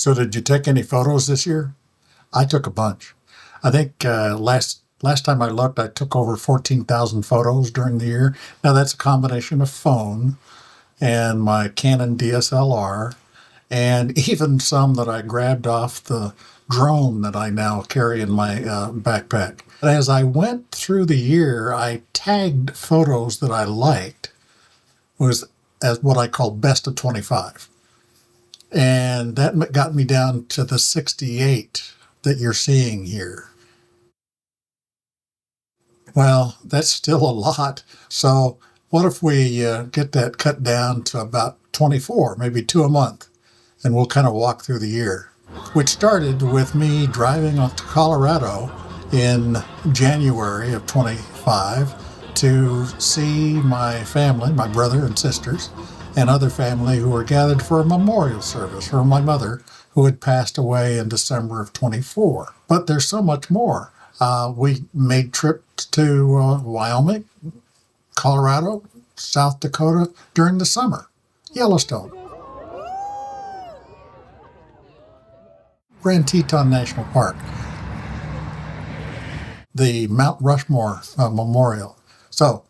So did you take any photos this year? I took a bunch. I think last time I looked, I took over 14,000 photos during the year. Now that's a combination of phone and my Canon DSLR, and even some that I grabbed off the drone that I now carry in my backpack. As I went through the year, I tagged photos that I liked, was as what I call best of 25. And that got me down to the 68 that you're seeing here. Well, that's still a lot. So what if we get that cut down to about 24, maybe 2 a month, and we'll kind of walk through the year, which started with me driving off to Colorado in January of 25 to see my family, my brother and sisters, and other family who were gathered for a memorial service for my mother, who had passed away in December of 24. But there's so much more. We made trips to Wyoming, Colorado, South Dakota during the summer, Yellowstone, Grand Teton National Park, the Mount Rushmore Memorial. So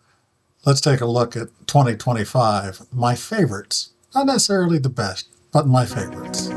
let's take a look at 2025, my favorites. Not necessarily the best, but my favorites.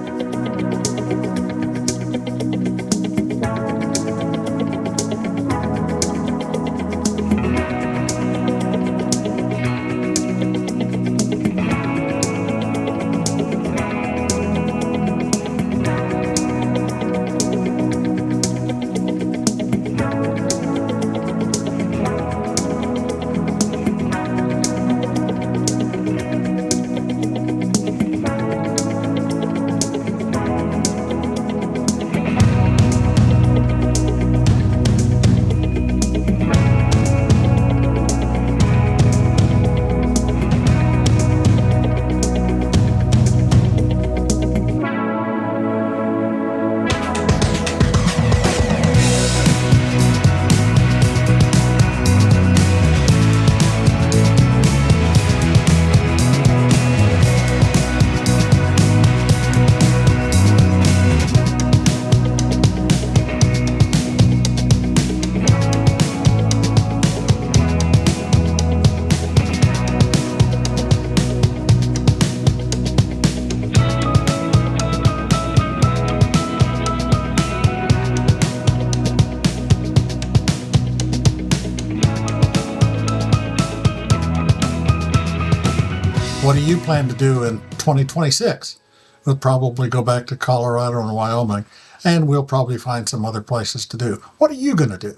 What do you plan to do in 2026? We'll probably go back to Colorado and Wyoming, and we'll probably find some other places to do. What are you going to do?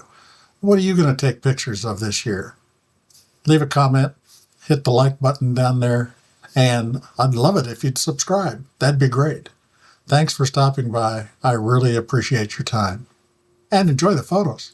What are you going to take pictures of this year? Leave a comment, hit the like button down there, and I'd love it if you'd subscribe. That'd be great. Thanks for stopping by. I really appreciate your time. And enjoy the photos.